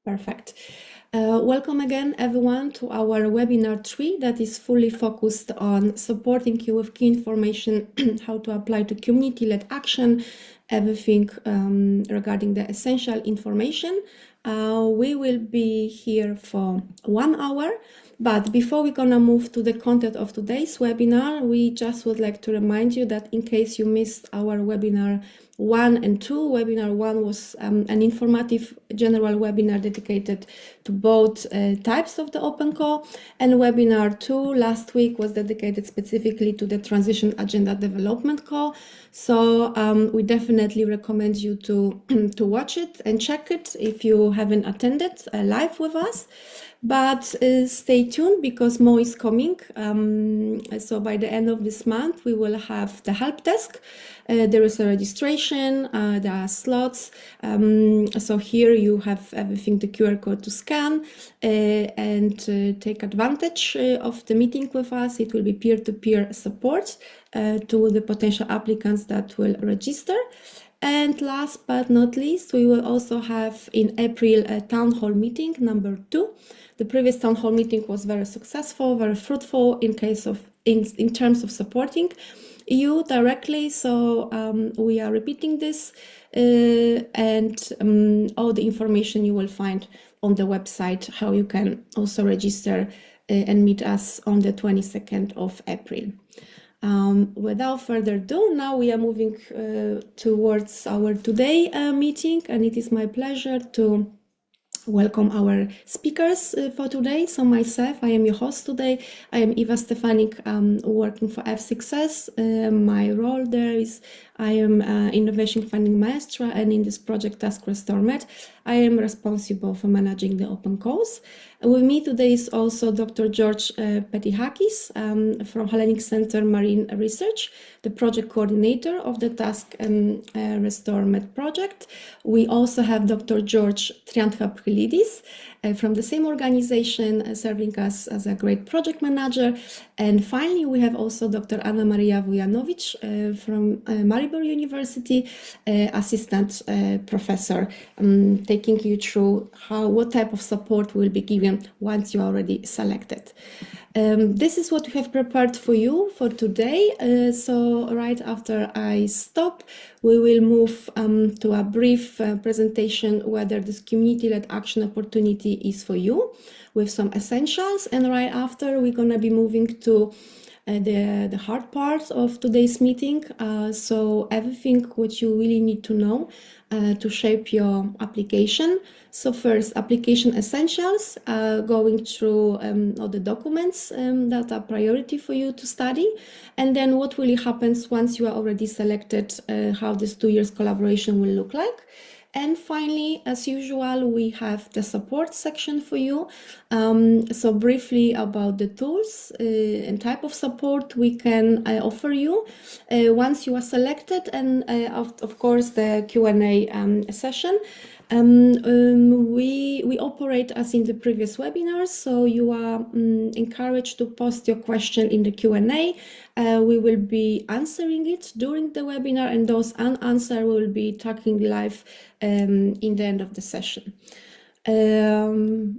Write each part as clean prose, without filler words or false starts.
Perfect. Welcome again, everyone, to our webinar 3 that is fully focused on supporting you with key information, how to apply to community-led action, everything regarding the essential information. We will be here for 1 hour. But before we're gonna move to the content of today's webinar, we just would like to remind you that in case you missed our webinar 1 and 2, webinar 1 was an informative general webinar dedicated to both types of the open call, and webinar 2 last week was dedicated specifically to the transition agenda development call. So we definitely recommend you to watch it and check it if you haven't attended live with us. But stay tuned because more is coming. So by the end of this month, we will have the help desk. There is a registration, there are slots. So here you have everything, the QR code to scan and take advantage of the meeting with us. It will be peer-to-peer support to the potential applicants that will register. And last but not least, we will also have in April a town hall meeting number 2. The previous town hall meeting was very successful, very fruitful in terms of supporting you directly. So we are repeating this, and all the information you will find on the website, how you can also register and meet us on the 22nd of April. Without further ado, now we are moving towards our today meeting, and it is my pleasure to welcome our speakers for today. So myself, I am your host today. I am Eva Stefanik, working for F6S. My role there is I am Innovation Funding Maestra, and in this project Task Restore Med, I am responsible for managing the open calls. With me today is also Dr. George Petihakis from Hellenic Center Marine Research, the project coordinator of the Task Restore Med project. We also have Dr. George Triantafylidis from the same organization, serving us as a great project manager. And finally, we have also Dr. Anna Maria Vujanovic from Maribor University, assistant professor, taking you through what type of support will be given once you are already selected. This is what we have prepared for you for today. So right after I stop, we will move to a brief presentation whether this community-led action opportunity is for you with some essentials. And right after, we're going to be moving to the hard part of today's meeting. So everything what you really need to know to shape your application. So first, application essentials, going through all the documents that are priority for you to study. And then what really happens once you are already selected, how this 2 years collaboration will look like. And finally, as usual, we have the support section for you. So briefly about the tools and type of support we can offer you once you are selected, and of course the Q&A session. We operate as in the previous webinars, so you are encouraged to post your question in the Q&A. We will be answering it during the webinar, and those unanswered will be talking live in the end of the session.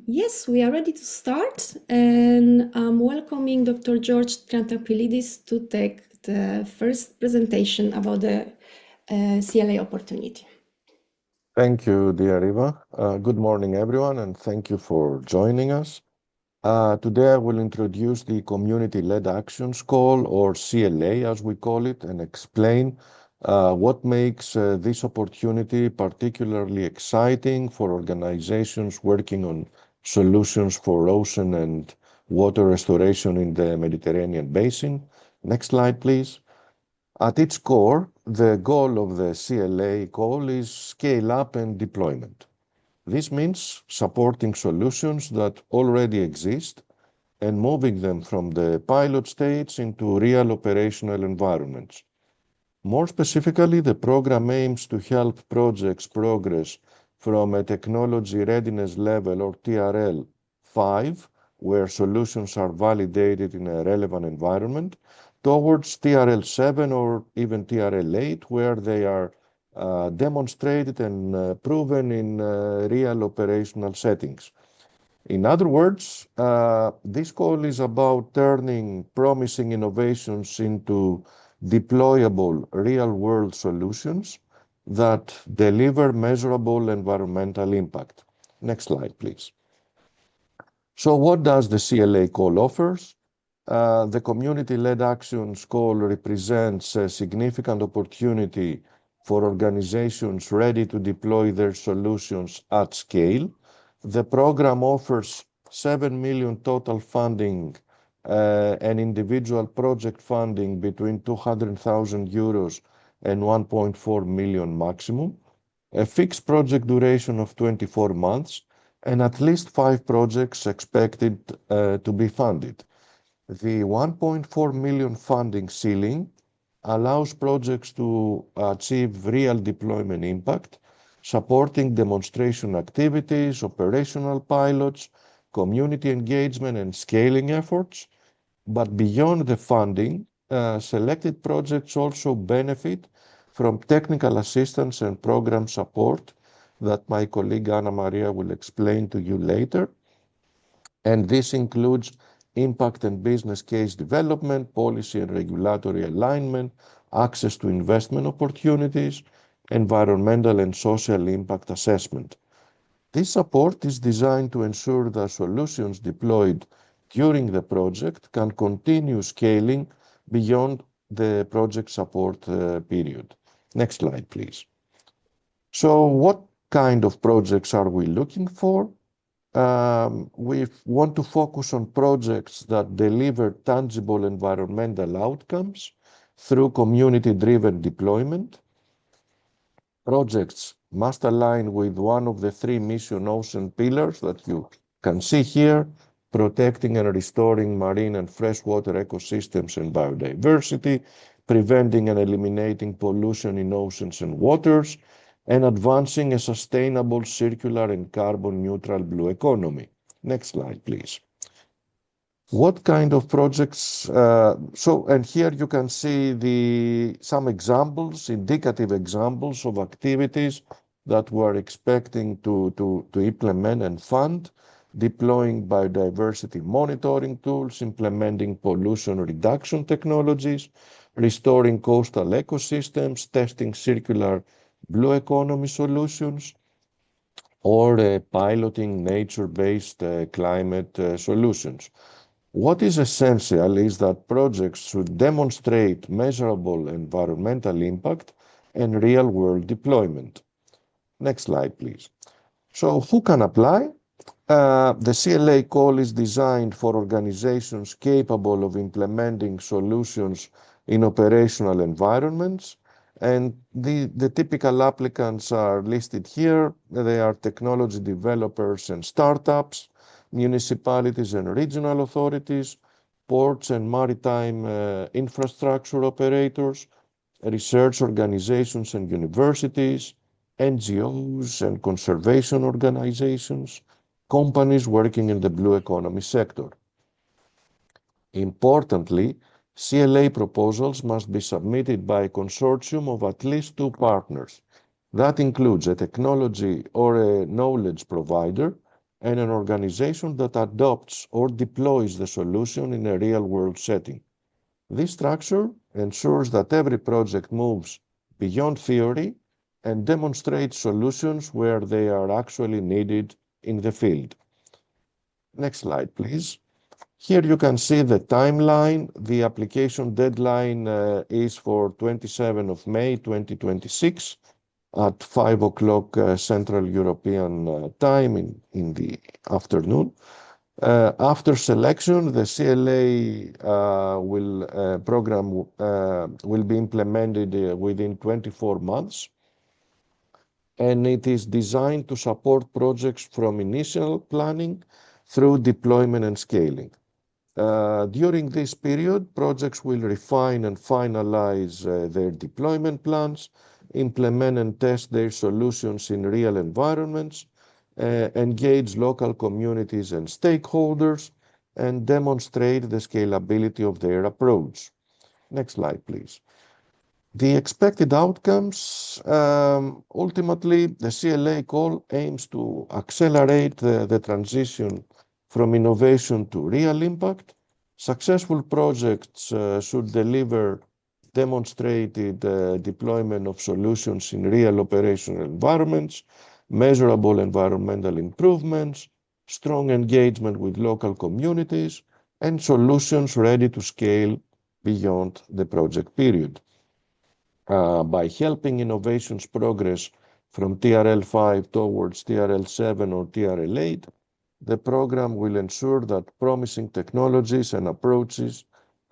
Yes, we are ready to start, and I'm welcoming Dr. George Triantafylidis to take the first presentation about the CLA opportunity. Thank you, dear Eva. Good morning, everyone, and thank you for joining us. Today I will introduce the Community-Led Actions Call, or CLA as we call it, and explain what makes this opportunity particularly exciting for organizations working on solutions for ocean and water restoration in the Mediterranean basin. Next slide, please. At its core, the goal of the CLA call is scale up and deployment. This means supporting solutions that already exist and moving them from the pilot stage into real operational environments. More specifically, the program aims to help projects progress from a technology readiness level, or TRL 5, where solutions are validated in a relevant environment, towards TRL 7 or even TRL 8, where they are demonstrated and proven in real operational settings. In other words, this call is about turning promising innovations into deployable real-world solutions that deliver measurable environmental impact. Next slide, please. So what does the CLA call offers? The community-led actions call represents a significant opportunity for organizations ready to deploy their solutions at scale. The program offers 7 million total funding and individual project funding between 200,000 euros and 1.4 million maximum, a fixed project duration of 24 months, and at least 5 projects expected to be funded. The 1.4 million funding ceiling allows projects to achieve real deployment impact, supporting demonstration activities, operational pilots, community engagement, and scaling efforts. But beyond the funding, selected projects also benefit from technical assistance and program support that my colleague Anna Maria will explain to you later. And this includes impact and business case development, policy and regulatory alignment, access to investment opportunities, environmental and social impact assessment. This support is designed to ensure that solutions deployed during the project can continue scaling beyond the project support period. Next slide, please. So what kind of projects are we looking for? We want to focus on projects that deliver tangible environmental outcomes through community-driven deployment. Projects must align with one of the 3 mission ocean pillars that you can see here: protecting and restoring marine and freshwater ecosystems and biodiversity, preventing and eliminating pollution in oceans and waters, and advancing a sustainable, circular, and carbon-neutral blue economy. Next slide, please. What kind of projects? And here you can see some examples, indicative examples of activities that we're expecting to implement and fund: deploying biodiversity monitoring tools, implementing pollution reduction technologies, restoring coastal ecosystems, testing circular blue economy solutions, or piloting nature-based climate solutions. What is essential is that projects should demonstrate measurable environmental impact and real-world deployment. Next slide, please. So who can apply? The CLA call is designed for organizations capable of implementing solutions in operational environments. And the typical applicants are listed here. They are technology developers and startups, municipalities and regional authorities, ports and maritime infrastructure operators, research organizations and universities, NGOs and conservation organizations, companies working in the blue economy sector. Importantly, CLA proposals must be submitted by a consortium of at least 2 partners. That includes a technology or a knowledge provider and an organization that adopts or deploys the solution in a real-world setting. This structure ensures that every project moves beyond theory and demonstrates solutions where they are actually needed in the field. Next slide, please. Here you can see the timeline. The application deadline is for 27 of May 2026 at 5 o'clock Central European time in the afternoon. After selection, the CLA program will be implemented within 24 months. And it is designed to support projects from initial planning through deployment and scaling. During this period, projects will refine and finalize their deployment plans, implement and test their solutions in real environments, engage local communities and stakeholders, and demonstrate the scalability of their approach. Next slide, please. The expected outcomes, ultimately, the CLA call aims to accelerate the transition from innovation to real impact. Successful projects should deliver demonstrated deployment of solutions in real operational environments, measurable environmental improvements, strong engagement with local communities, and solutions ready to scale beyond the project period. By helping innovations progress from TRL5 towards TRL7 or TRL8, the program will ensure that promising technologies and approaches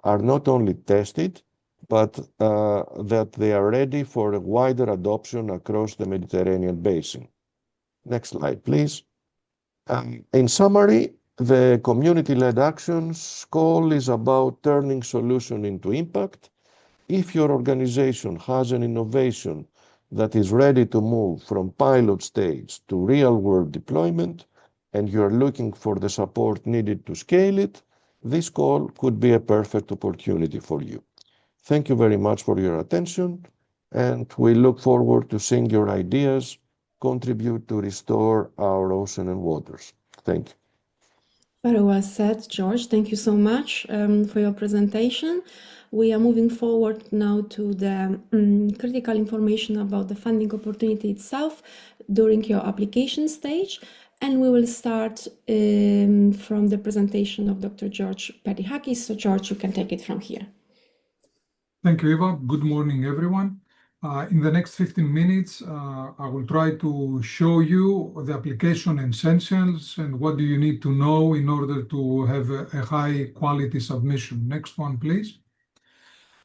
are not only tested, but that they are ready for a wider adoption across the Mediterranean basin. Next slide, please. In summary, the community-led actions call is about turning solution into impact. If your organization has an innovation that is ready to move from pilot stage to real-world deployment, and you're looking for the support needed to scale it, this call could be a perfect opportunity for you. Thank you very much for your attention, and we look forward to seeing your ideas contribute to restore our ocean and waters. Thank you. Very well said, George. Thank you so much for your presentation. We are moving forward now to the critical information about the funding opportunity itself during your application stage. And we will start from the presentation of Dr. George Pedihakis. So George, you can take it from here. Thank you, Eva. Good morning, everyone. In the next 15 minutes, I will try to show you the application essentials and what do you need to know in order to have a high quality submission. Next one, please.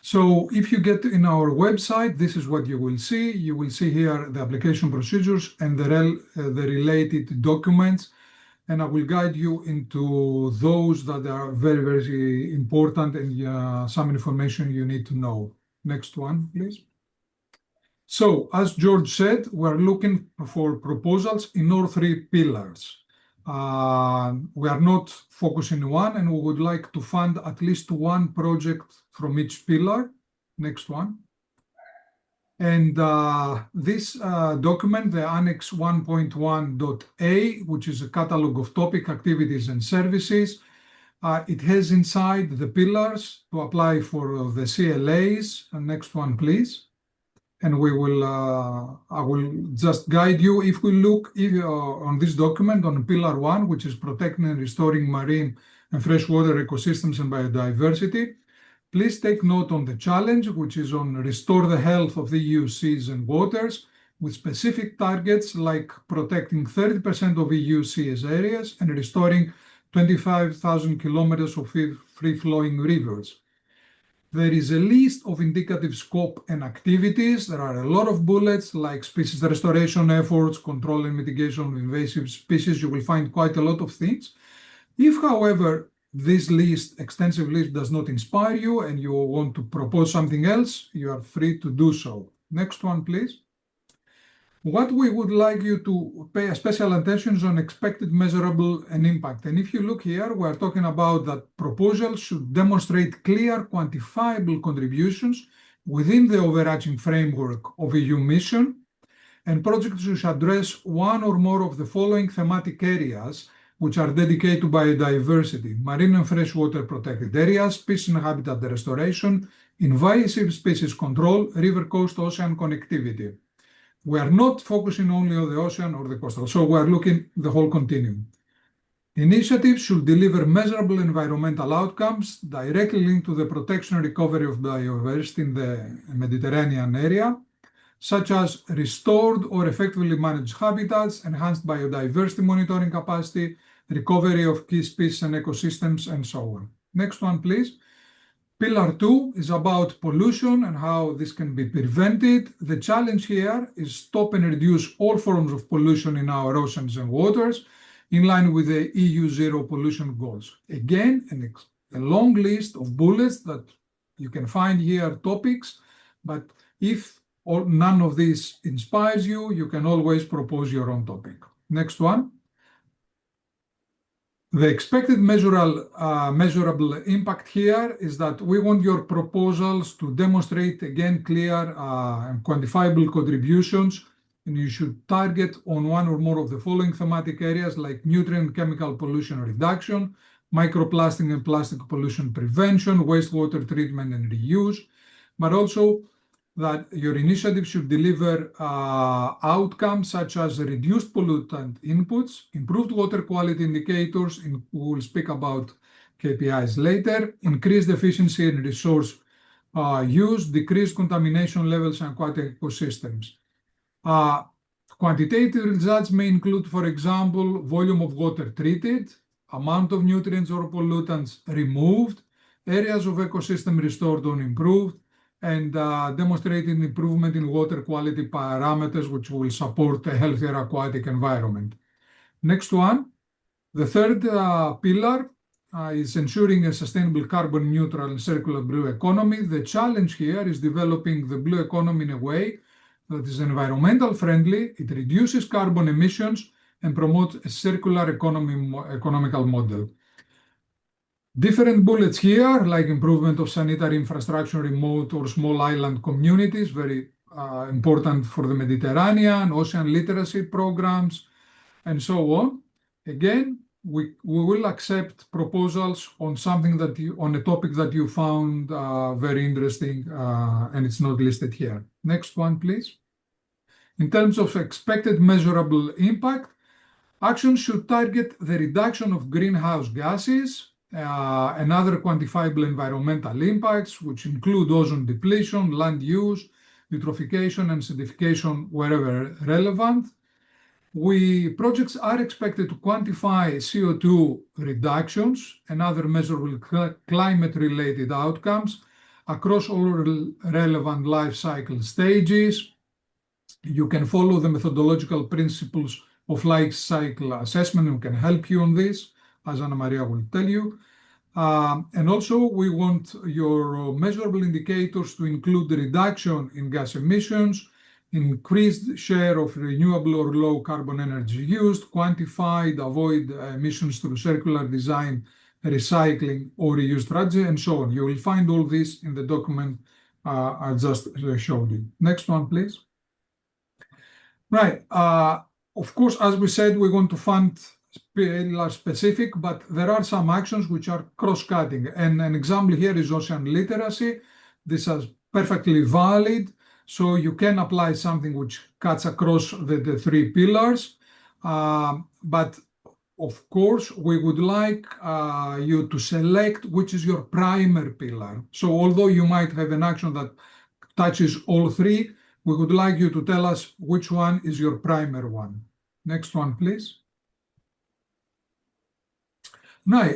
So if you get in our website, this is what you will see. You will see here the application procedures and the related documents. And I will guide you into those that are very, very important and some information you need to know. Next one, please. So, as George said, we're looking for proposals in all three pillars. We are not focusing on one, and we would like to fund at least one project from each pillar. Next one. And this document, the Annex 1.1.A, which is a catalog of topic activities and services, it has inside the pillars to apply for the CLAs. And next one, please. And I will just guide you. If we look on this document on pillar 1, which is protecting and restoring marine and freshwater ecosystems and biodiversity, please take note on the challenge, which is on restore the health of the EU seas and waters with specific targets like protecting 30% of EU seas areas and restoring 25,000 kilometers of free-flowing rivers. There is a list of indicative scope and activities. There are a lot of bullets like species restoration efforts, control and mitigation of invasive species. You will find quite a lot of things. If, however, this extensive list does not inspire you and you want to propose something else, you are free to do so. Next one, please. What we would like you to pay special attention is on expected, measurable, and impact. And if you look here, we're talking about that proposals should demonstrate clear, quantifiable contributions within the overarching framework of EU mission, and projects should address one or more of the following thematic areas, which are dedicated to biodiversity: marine and freshwater protected areas, species and habitat restoration, invasive species control, river coast ocean connectivity. We are not focusing only on the ocean or the coastal, so we are looking the whole continuum. Initiatives should deliver measurable environmental outcomes directly linked to the protection and recovery of biodiversity in the Mediterranean area, such as restored or effectively managed habitats, enhanced biodiversity monitoring capacity, recovery of key species and ecosystems, and so on. Next one, please. Pillar 2 is about pollution and how this can be prevented. The challenge here is stop and reduce all forms of pollution in our oceans and waters in line with the EU zero pollution goals. Again, a long list of bullets that you can find here, topics, but if none of this inspires you, you can always propose your own topic. Next one. The expected measurable impact here is that we want your proposals to demonstrate, again, clear and quantifiable contributions, and you should target on one or more of the following thematic areas like nutrient chemical pollution reduction, microplastic and plastic pollution prevention, wastewater treatment and reuse, but also that your initiative should deliver outcomes such as reduced pollutant inputs, improved water quality indicators, and we will speak about KPIs later, increased efficiency and resource use, decreased contamination levels in aquatic ecosystems. Quantitative results may include, for example, volume of water treated, amount of nutrients or pollutants removed, areas of ecosystem restored or improved, and demonstrating improvement in water quality parameters, which will support a healthier aquatic environment. Next one, the third pillar is ensuring a sustainable carbon neutral and circular blue economy. The challenge here is developing the blue economy in a way that is environmental friendly, it reduces carbon emissions, and promotes a circular economical model. Different bullets here, like improvement of sanitary infrastructure, remote or small island communities, very important for the Mediterranean, ocean literacy programs, and so on. Again, we will accept proposals on on a topic that you found very interesting, and it's not listed here. Next one, please. In terms of expected measurable impact, actions should target the reduction of greenhouse gases and other quantifiable environmental impacts, which include ozone depletion, land use, eutrophication, and acidification wherever relevant. Projects are expected to quantify CO2 reductions and other measurable climate-related outcomes across all relevant life cycle stages. You can follow the methodological principles of life cycle assessment and can help you on this, as Anna Maria will tell you. And also, we want your measurable indicators to include the reduction in gas emissions, increased share of renewable or low carbon energy used, quantified, avoid emissions through circular design, recycling, or reuse strategy, and so on. You will find all this in the document I just showed you. Next one, please. Right. Of course, as we said, we're going to fund pillar specific, but there are some actions which are cross-cutting. And an example here is ocean literacy. This is perfectly valid. So you can apply something which cuts across the three pillars. But of course, we would like you to select which is your primary pillar. So although you might have an action that touches all three, we would like you to tell us which one is your primary one. Next one, please. Now,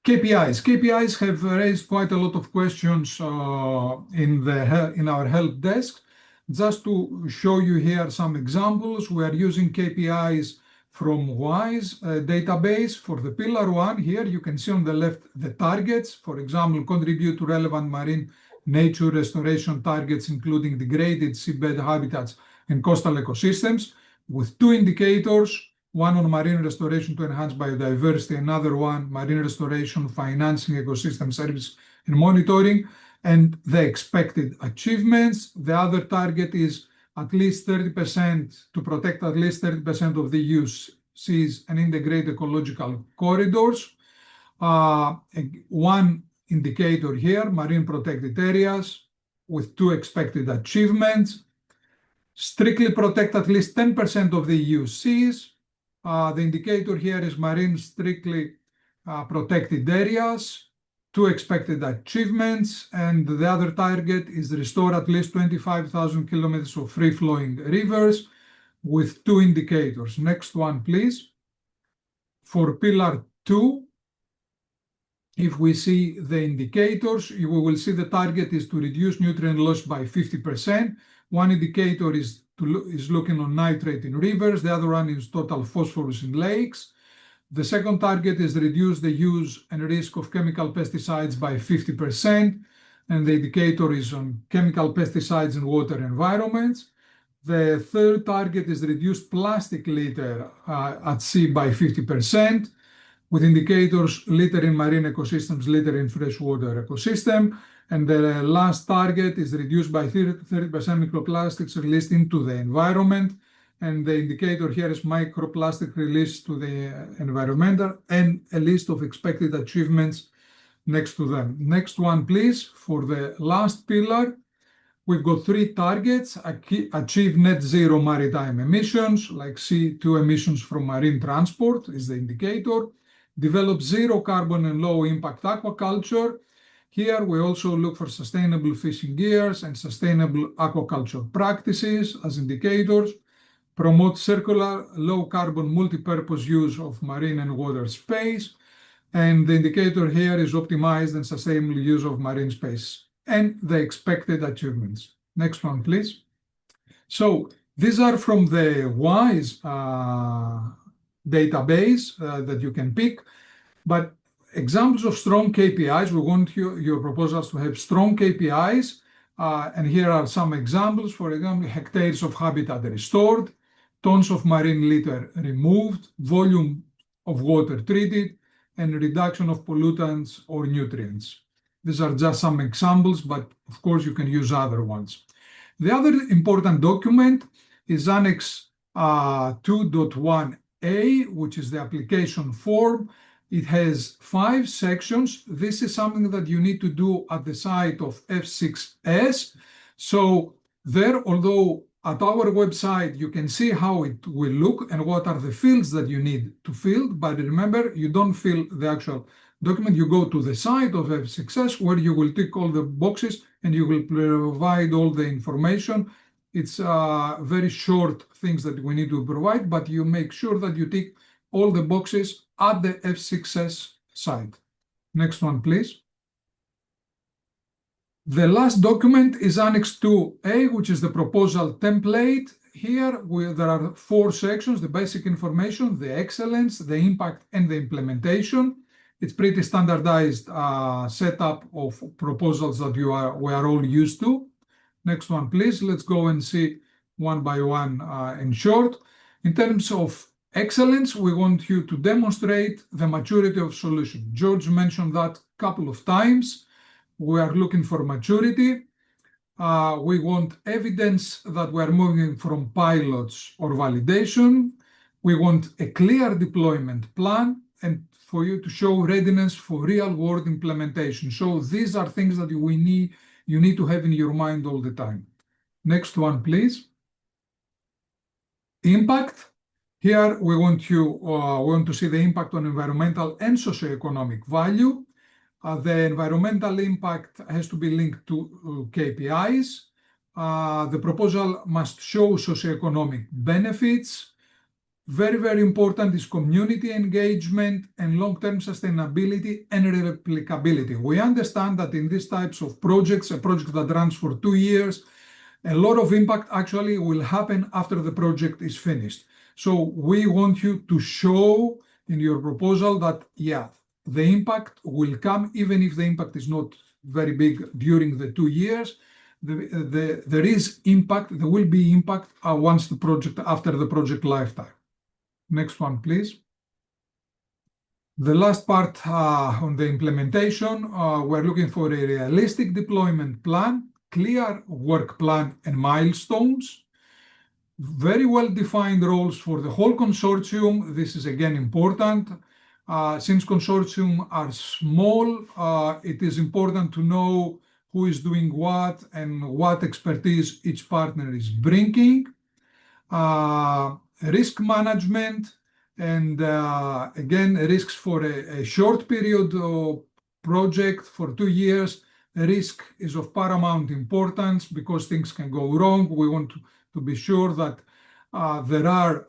KPIs. KPIs have raised quite a lot of questions in our help desk. Just to show you here some examples, we are using KPIs from WISE database. For the pillar one here, you can see on the left the targets. For example, contribute to relevant marine nature restoration targets, including degraded seabed habitats and coastal ecosystems, with two indicators, one on marine restoration to enhance biodiversity, another one, marine restoration, financing, ecosystem service, and monitoring, and the expected achievements. The other target is at least 30% to protect at least 30% of the EU seas and integrate ecological corridors. One indicator here, marine protected areas, with two expected achievements. Strictly protect at least 10% of the EU seas. The indicator here is marine strictly protected areas, two expected achievements, and the other target is restore at least 25,000 kilometers of free-flowing rivers with two indicators. Next one, please. For pillar 2, if we see the indicators, we will see the target is to reduce nutrient loss by 50%. One indicator is looking on nitrate in rivers. The other one is total phosphorus in lakes. The second target is reduce the use and risk of chemical pesticides by 50%. And the indicator is on chemical pesticides in water environments. The third target is reduce plastic litter at sea by 50%. with indicators litter in marine ecosystems, litter in freshwater ecosystem. And the last target is reduced by 30% microplastics released into the environment. And the indicator here is microplastic release to the environmental and a list of expected achievements next to them. Next one, please. For the last pillar, we've got 3 targets: achieve net zero maritime emissions, like CO2 emissions from marine transport is the indicator. Develop zero carbon and low impact aquaculture. Here we also look for sustainable fishing gears and sustainable aquaculture practices as indicators. Promote circular low carbon multi-purpose use of marine and water space. And the indicator here is optimized and sustainable use of marine space and the expected achievements. Next one, please. So these are from the WISE database that you can pick, but examples of strong KPIs, we want your proposals to have strong KPIs, and here are some examples. For example, hectares of habitat restored, tons of marine litter removed, volume of water treated, and reduction of pollutants or nutrients. These are just some examples, but of course you can use other ones. The other important document is Annex 2.1a, which is the application form. It has 5 sections. This is something that you need to do at the site of F6S. So there, although at our website, you can see how it will look and what are the fields that you need to fill. But remember, you don't fill the actual document. You go to the site of F6S where you will tick all the boxes and you will provide all the information. It's very short things that we need to provide, but you make sure that you tick all the boxes at the F6S site. Next one, please. The last document is Annex 2A, which is the proposal template. Here, there are 4 sections: the basic information, the excellence, the impact, and the implementation. It's pretty standardized setup of proposals that we are all used to. Next one, please. Let's go and see one by one in short. In terms of excellence, we want you to demonstrate the maturity of solution. George mentioned that a couple of times. We are looking for maturity. We want evidence that we are moving from pilots or validation. We want a clear deployment plan and for you to show readiness for real-world implementation. So these are things that you need to have in your mind all the time. Next one, please. Impact. Here we want to see the impact on environmental and socioeconomic value. The environmental impact has to be linked to KPIs. The proposal must show socioeconomic benefits. Very, very important is community engagement and long-term sustainability and replicability. We understand that in these types of projects, a project that runs for 2 years, a lot of impact actually will happen after the project is finished. So we want you to show in your proposal that, yeah, the impact will come, even if the impact is not very big during the 2 years. There is impact, there will be impact after the project lifetime. Next one, please. The last part on the implementation, we're looking for a realistic deployment plan, clear work plan and milestones, very well-defined roles for the whole consortium. This is again important. Since consortium are small, it is important to know who is doing what and what expertise each partner is bringing. Risk management and again, risks for a short period of project for 2 years. Risk is of paramount importance because things can go wrong. We want to be sure that there are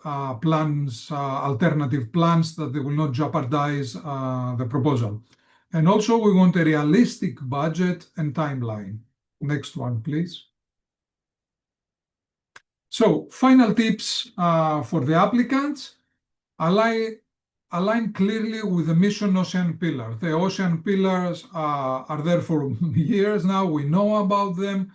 alternative plans that they will not jeopardize the proposal. And also we want a realistic budget and timeline. Next one, please. So final tips for the applicants. Align clearly with the mission ocean pillar. The ocean pillars are there for years now. We know about them.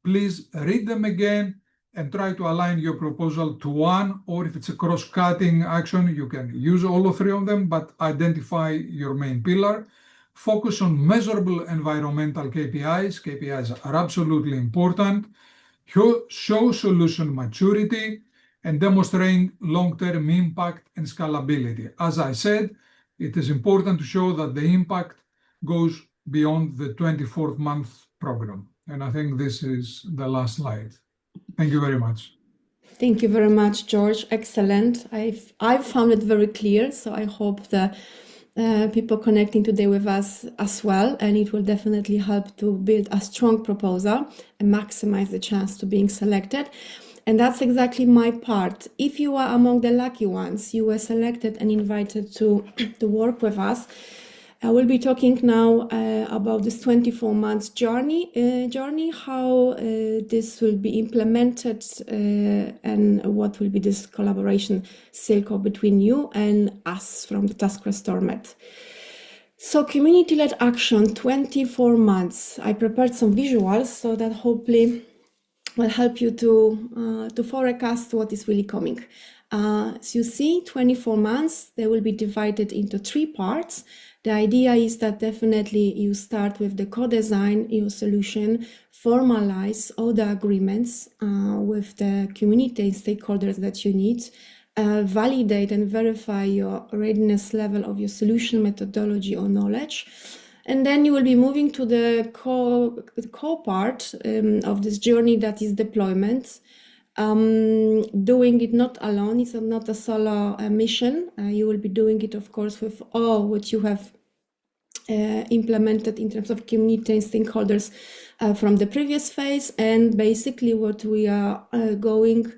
Please read them again and try to align your proposal to one, or if it's a cross-cutting action, you can use all three of them, but identify your main pillar. Focus on measurable environmental KPIs. KPIs are absolutely important. Show solution maturity and demonstrate long-term impact and scalability. As I said, it is important to show that the impact goes beyond the 24th month program. And I think this is the last slide. Thank you very much. Thank you very much, George. Excellent. I've found it very clear, so I hope the people connecting today with us as well, and it will definitely help to build a strong proposal and maximize the chance to being selected. And that's exactly my part. If you are among the lucky ones, you were selected and invited to work with us. I will be talking now about this 24 months journey, how this will be implemented and what will be this collaboration circle between you and us from the Task Restore. So community-led action, 24 months. I prepared some visuals so that hopefully will help you to forecast what is really coming. As you see, 24 months, they will be divided into 3 parts. The idea is that definitely you start with the co-design your solution, formalize all the agreements with the community and stakeholders that you need, validate and verify your readiness level of your solution methodology or knowledge. And then you will be moving to the core part of this journey, that is deployment. Doing it not alone, it's not a solo mission. You will be doing it, of course, with all what you have implemented in terms of community and stakeholders from the previous phase. And basically what we are going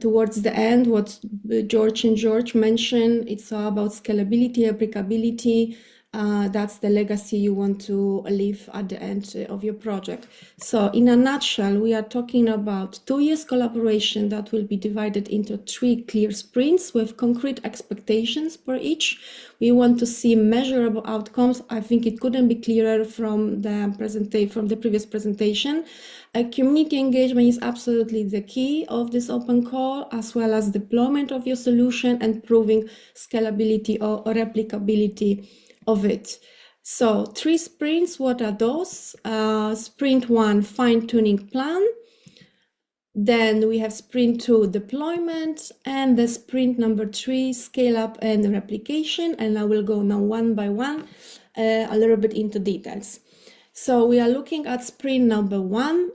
towards the end, what George and George mentioned, it's all about scalability, applicability. That's the legacy you want to leave at the end of your project. So in a nutshell, we are talking about 2 years collaboration that will be divided into 3 clear sprints with concrete expectations per each. We want to see measurable outcomes. I think it couldn't be clearer from the previous presentation. Community engagement is absolutely the key of this open call, as well as deployment of your solution and proving scalability or replicability of it. So 3 sprints, what are those? Sprint 1, fine-tuning plan. Then we have sprint 2, deployment, and the sprint number 3, scale up and replication. And I will go now one by one, a little bit into details. So we are looking at sprint number 1,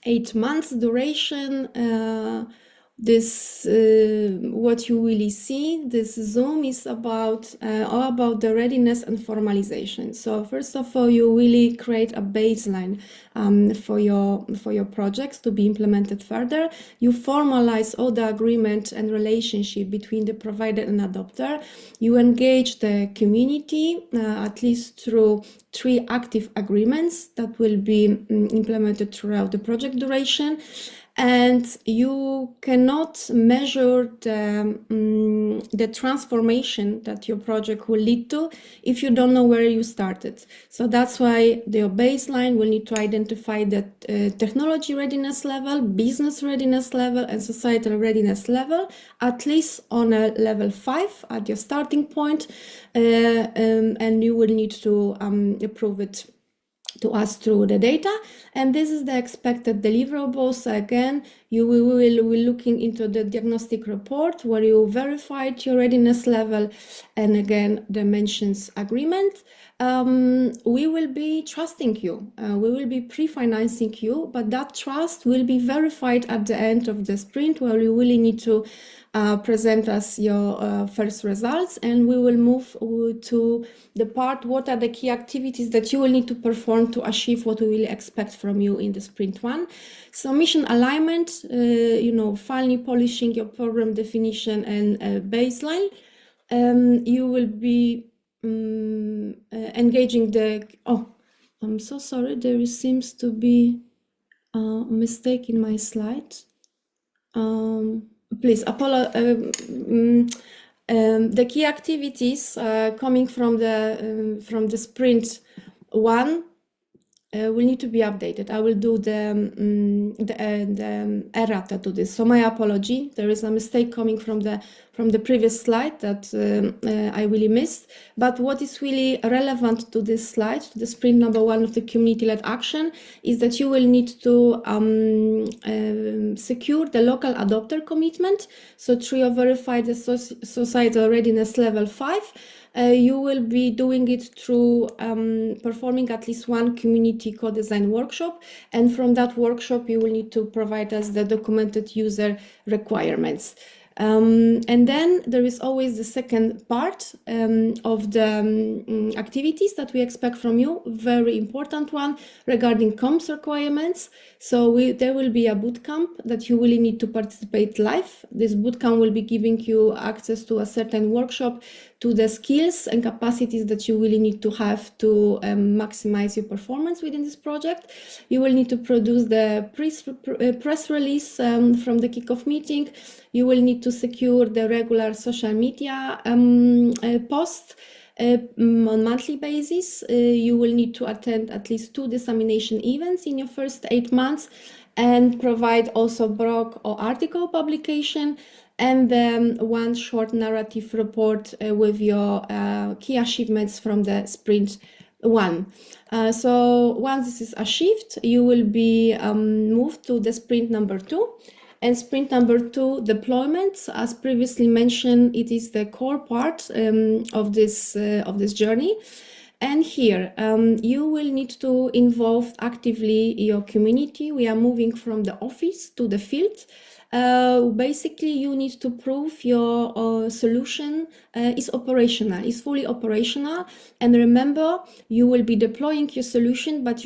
8 months duration. What you really see, this Zoom is about all about the readiness and formalization. So first of all, you really create a baseline for your projects to be implemented further. You formalize all the agreement and relationship between the provider and adopter. You engage the community at least through 3 active agreements that will be implemented throughout the project duration. And you cannot measure the transformation that your project will lead to if you don't know where you started. So that's why your baseline will need to identify the technology readiness level, business readiness level, and societal readiness level, at least on a level 5 at your starting point, and you will need to prove it to us through the data. And this is the expected deliverables. Again, you will be looking into the diagnostic report where you verified your readiness level, and again dimensions agreement. We will be trusting you, we will be pre-financing you, but that trust will be verified at the end of the sprint, where you really need to present us your first results, and we will move to the part, what are the key activities that you will need to perform to achieve what we will expect from you in the sprint 1. So mission alignment, finally polishing your program definition and baseline. You will be engaging the, I'm so sorry, there seems to be a mistake in my slide. Please, the key activities coming from the sprint 1 will need to be updated. I will do the errata to this. So my apology. There is a mistake coming from the previous slide that I really missed. But what is really relevant to this slide, to the sprint number 1 of the community-led action, is that you will need to secure the local adopter commitment. So Trio verified the societal readiness level 5. You will be doing it through performing at least one community co-design workshop, and from that workshop you will need to provide us the documented user requirements. And then there is always the second part of the activities that we expect from you, very important one regarding comms requirements. So there will be a bootcamp that you really need to participate live. This bootcamp will be giving you access to a certain workshop, to the skills and capacities that you really need to have to maximize your performance within this project. You will need to produce the press release from the kickoff meeting. You will need to secure the regular social media posts on monthly basis. You will need to attend at least 2 dissemination events in your first 8 months and provide also blog or article publication, and then 1 short narrative report with your key achievements from the sprint 1. So once this is achieved, you will be moved to the sprint number 2. And sprint number 2 deployments, as previously mentioned, it is the core part of this journey. And here, you will need to involve actively your community. We are moving from the office to the field. Basically, you need to prove your solution is operational, is fully operational. And remember, you will be deploying your solution, but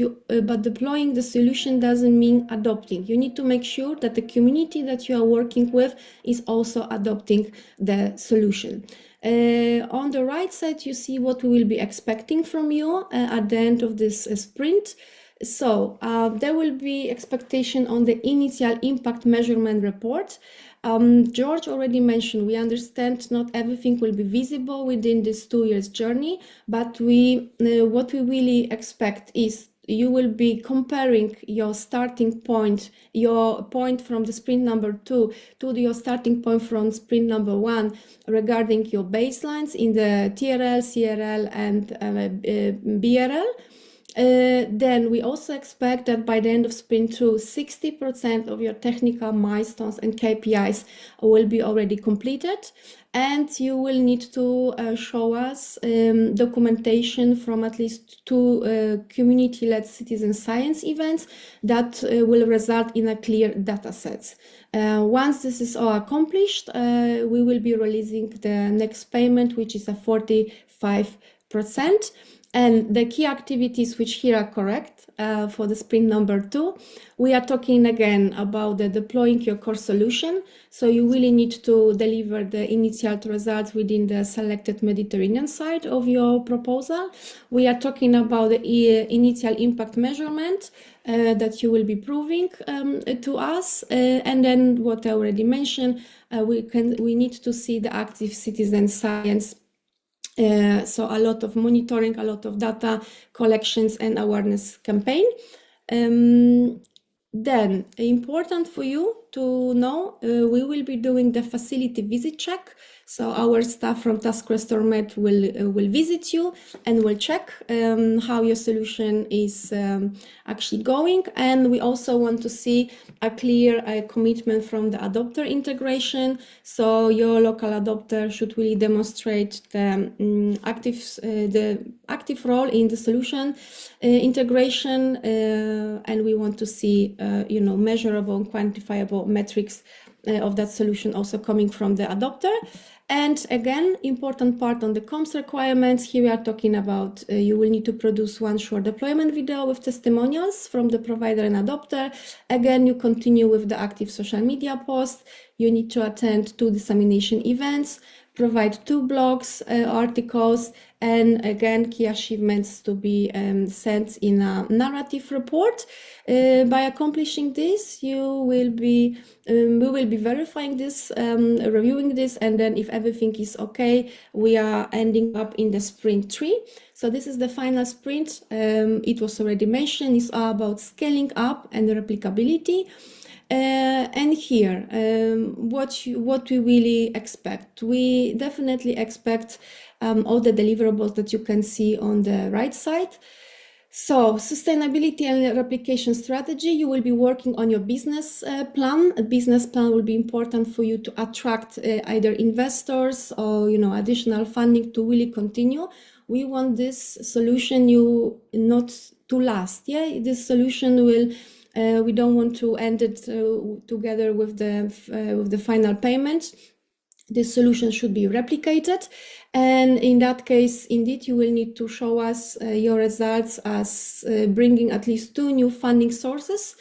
deploying the solution doesn't mean adopting. You need to make sure that the community that you are working with is also adopting the solution. On the right side, you see what we will be expecting from you at the end of this sprint. So there will be expectation on the initial impact measurement report. George already mentioned, we understand not everything will be visible within this 2 years journey, but what we really expect is you will be comparing your starting point, your point from the sprint number 2 to your starting point from sprint number 1 regarding your baselines in the TRL, CRL, and BRL. Then we also expect that by the end of sprint 2, 60% of your technical milestones and KPIs will be already completed, and you will need to show us documentation from at least 2 community-led citizen science events that will result in a clear data sets. Once this is all accomplished, we will be releasing the next payment, which is a 45%. And the key activities which here are correct for the sprint number 2, we are talking again about the deploying your core solution. So you really need to deliver the initial results within the selected Mediterranean side of your proposal. We are talking about the initial impact measurement that you will be proving to us. And then what I already mentioned, we need to see the active citizen science. So a lot of monitoring, a lot of data collections and awareness campaign. Then important for you to know, we will be doing the facility visit check. So our staff from Task Restore Med will visit you and will check how your solution is actually going. And we also want to see a clear commitment from the adopter integration. So your local adopter should really demonstrate the active role in the solution integration, and we want to see measurable and quantifiable metrics of that solution also coming from the adopter. And again, important part on the comms requirements. Here we are talking about you will need to produce 1 short deployment video with testimonials from the provider and adopter. Again, you continue with the active social media post. you need to attend 2 dissemination events, provide 2 blogs, articles, and again, key achievements to be sent in a narrative report. By accomplishing this, we will be verifying this, reviewing this, and then if everything is okay, we are ending up in the sprint 3. So this is the final sprint. It was already mentioned, it's all about scaling up and replicability. And here, what we really expect. We definitely expect all the deliverables that you can see on the right side. So sustainability and replication strategy, you will be working on your business plan. A business plan will be important for you to attract either investors or additional funding to really continue. We want this solution not to last. Yeah, this solution will. We don't want to end it together with the final payment. This solution should be replicated, and in that case, indeed, you will need to show us your results as bringing at least 2 new funding sources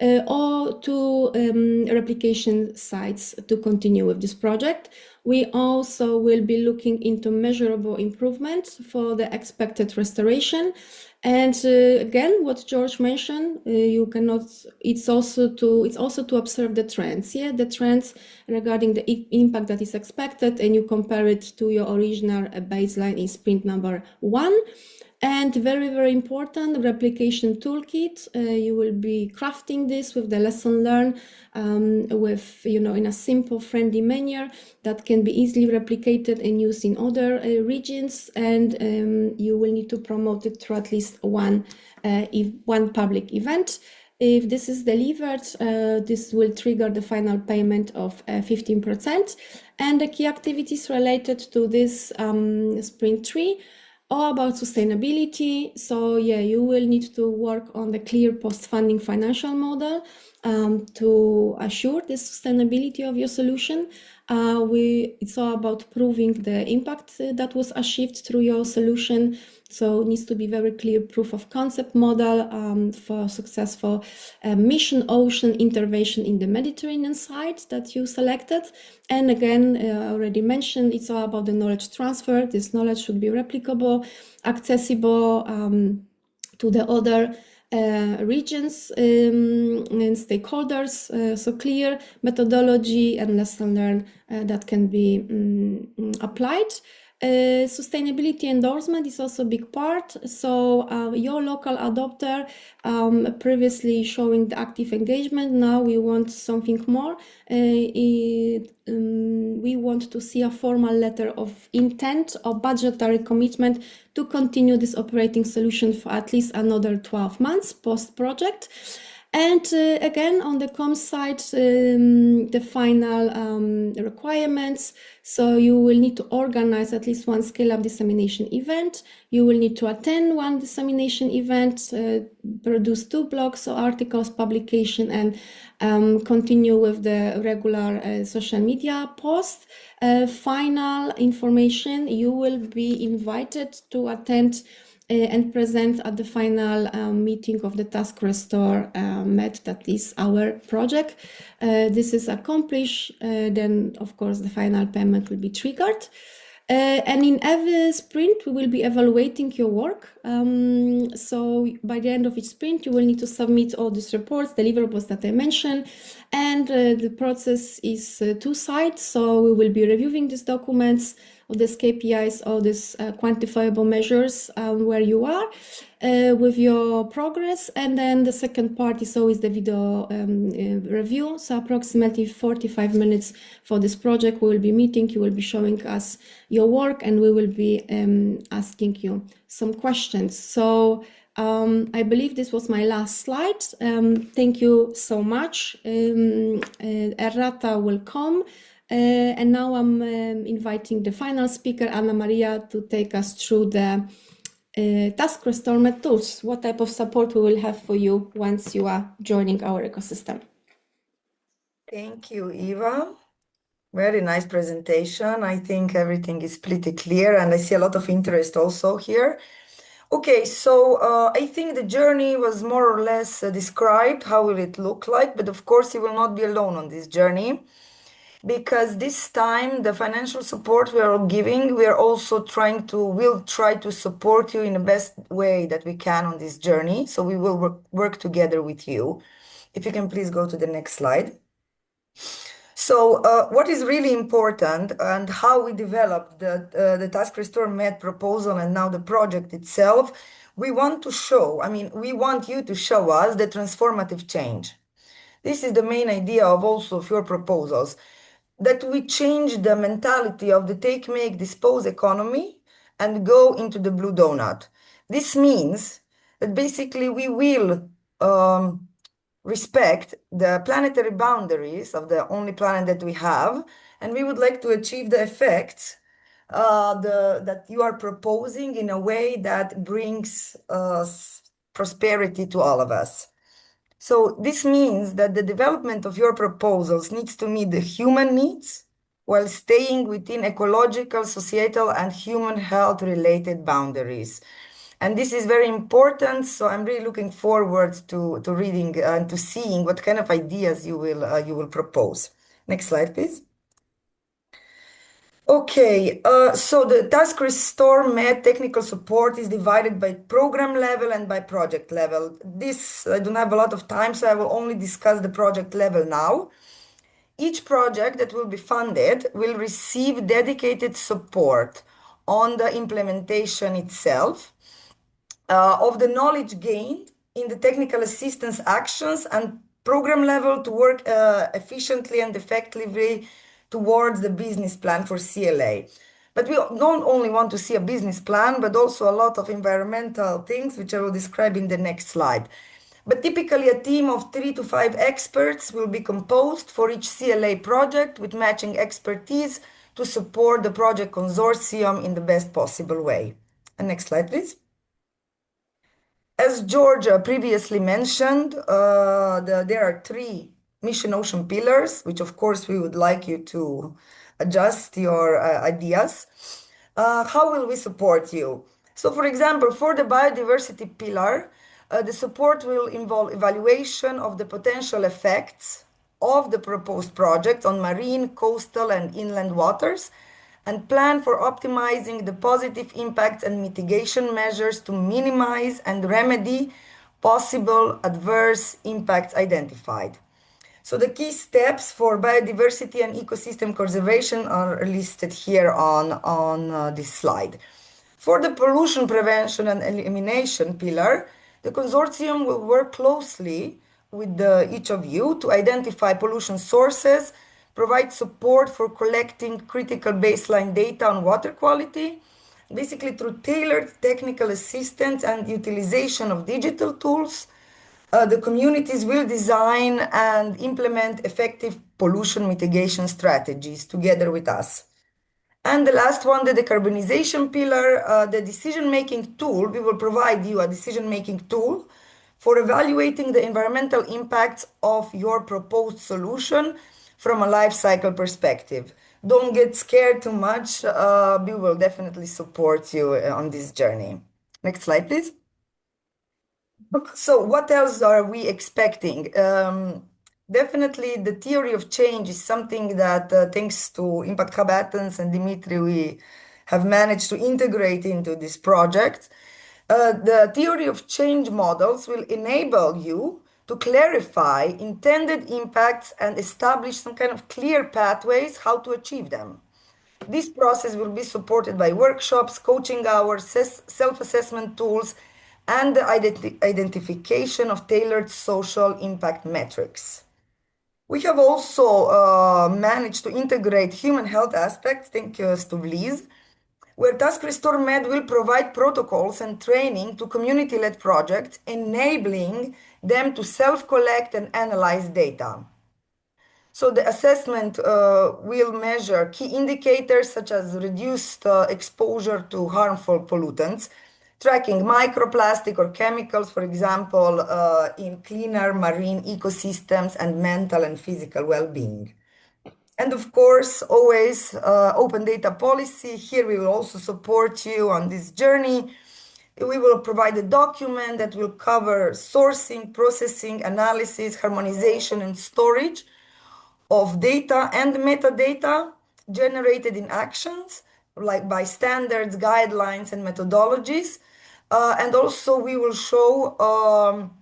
or 2 replication sites to continue with this project. We also will be looking into measurable improvements for the expected restoration. And again, what George mentioned, it's also to observe the trends. Yeah, the trends regarding the impact that is expected, and you compare it to your original baseline in sprint number 1. And very, very important, replication toolkit. You will be crafting this with the lesson learned in a simple, friendly manner that can be easily replicated and used in other regions. And you will need to promote it through at least one public event. If this is delivered, this will trigger the final payment of 15%. And the key activities related to this sprint 3 all about sustainability. So yeah, you will need to work on the clear post-funding financial model to assure the sustainability of your solution. It's all about proving the impact that was achieved through your solution. So it needs to be very clear proof of concept model for successful mission ocean intervention in the Mediterranean site that you selected. And again, I already mentioned, it's all about the knowledge transfer. This knowledge should be replicable, accessible to the other regions and stakeholders, so clear methodology and lesson learned that can be applied. Sustainability endorsement is also a big part. So your local adopter previously showing the active engagement. Now we want something more. We want to see a formal letter of intent or budgetary commitment to continue this operating solution for at least another 12 months post-project. And again, on the comms side, the final requirements. So you will need to organize at least 1 scale-up dissemination event. You will need to attend 1 dissemination event, produce 2 blogs or articles, publication, and continue with the regular social media post. Final information, you will be invited to attend and present at the final meeting of the Task Restore MET, that is our project. This is accomplished, then of course the final payment will be triggered. And in every sprint, we will be evaluating your work. So by the end of each sprint, you will need to submit all these reports, deliverables that I mentioned. And the process is 2 sides. So we will be reviewing these documents, all these KPIs, all these quantifiable measures where you are with your progress. And then the second part is always the video review. So approximately 45 minutes for this project. We will be meeting, you will be showing us your work, and we will be asking you some questions. So I believe this was my last slide. Thank you so much. Errata will come. And now I'm inviting the final speaker, Anna Maria, to take us through the Task Restore MET tools. What type of support we will have for you once you are joining our ecosystem. Thank you, Eva. Very nice presentation. I think everything is pretty clear, and I see a lot of interest also here. Okay, so I think the journey was more or less described. How will it look like? But of course, you will not be alone on this journey. because this time the financial support we are giving, we'll try to support you in the best way that we can on this journey. So we will work together with you. If you can please go to the next slide. So what is really important and how we developed the Task Restore Med proposal and now the project itself, we want you to show us the transformative change. This is the main idea of also of your proposals, that we change the mentality of the take, make, dispose economy and go into the blue donut. This means that basically we will respect the planetary boundaries of the only planet that we have, and we would like to achieve the effects that you are proposing in a way that brings prosperity to all of us. So this means that the development of your proposals needs to meet the human needs while staying within ecological, societal, and human health related boundaries. And this is very important. So I'm really looking forward to reading and to seeing what kind of ideas you will propose. Next slide, please. Okay, so the Task Restore Med technical support is divided by program level and by project level. This, I don't have a lot of time, so I will only discuss the project level now. Each project that will be funded will receive dedicated support on the implementation itself, of the knowledge gained in the technical assistance actions and program level to work efficiently and effectively towards the business plan for CLA. But we don't only want to see a business plan, but also a lot of environmental things, which I will describe in the next slide. But typically a team of 3 to 5 experts will be composed for each CLA project with matching expertise to support the project consortium in the best possible way. And next slide, please. As Georgia previously mentioned, there are 3 mission ocean pillars, which of course we would like you to adjust your ideas. How will we support you? So for example, for the biodiversity pillar, the support will involve evaluation of the potential effects of the proposed project on marine, coastal, and inland waters, and plan for optimizing the positive impacts and mitigation measures to minimize and remedy possible adverse impacts identified. So the key steps for biodiversity and ecosystem conservation are listed here on this slide. For the pollution prevention and elimination pillar, the consortium will work closely with each of you to identify pollution sources, provide support for collecting critical baseline data on water quality, basically through tailored technical assistance and utilization of digital tools. The communities will design and implement effective pollution mitigation strategies together with us. And the last one, the decarbonization pillar, the decision-making tool, we will provide you a decision-making tool for evaluating the environmental impacts of your proposed solution from a life cycle perspective. Don't get scared too much. We will definitely support you on this journey. Next slide, please. So what else are we expecting? Definitely the theory of change is something that, thanks to Impact Hub Athens and Dimitri, we have managed to integrate into this project. The theory of change models will enable you to clarify intended impacts and establish some kind of clear pathways how to achieve them. This process will be supported by workshops, coaching hours, self-assessment tools, and the identification of tailored social impact metrics. We have also managed to integrate human health aspects, thanks to Liz, where Task Restore Med will provide protocols and training to community-led projects, enabling them to self-collect and analyze data. So the assessment will measure key indicators such as reduced exposure to harmful pollutants, tracking microplastic or chemicals, for example, in cleaner marine ecosystems, and mental and physical well-being. And of course, always open data policy. Here we will also support you on this journey. We will provide a document that will cover sourcing, processing, analysis, harmonization, and storage of data and metadata generated in actions, like by standards, guidelines, and methodologies. And also we will show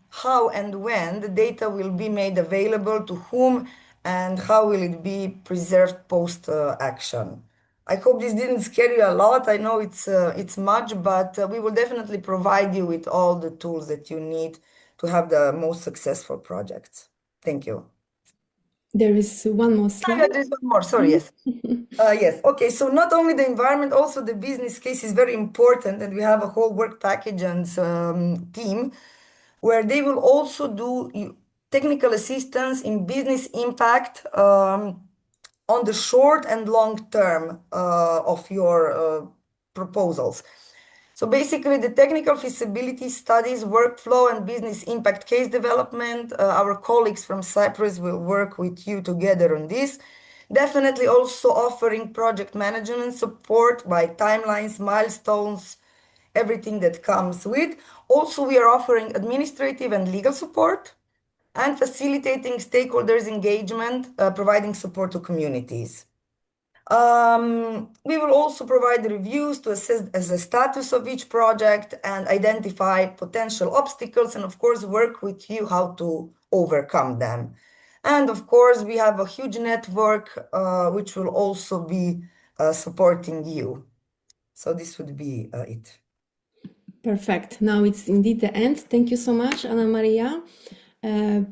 how and when the data will be made available to whom and how will it be preserved post action. I hope this didn't scare you a lot. I know it's much, but we will definitely provide you with all the tools that you need to have the most successful projects. Thank you. There is one more slide. There's one more. Sorry, yes. Yes. Okay. So not only the environment, also the business case is very important, and we have a whole work package and team where they will also do technical assistance in business impact on the short and long term of your proposals. So basically, the technical feasibility studies, workflow, and business impact case development, our colleagues from Cyprus will work with you together on this. Definitely also offering project management support by timelines, milestones, everything that comes with. Also, we are offering administrative and legal support and facilitating stakeholders' engagement, providing support to communities. We will also provide reviews to assess the status of each project and identify potential obstacles, and of course, work with you how to overcome them. And of course, we have a huge network which will also be supporting you. So this would be it. Perfect. Now it's indeed the end. Thank you so much, Anna Maria.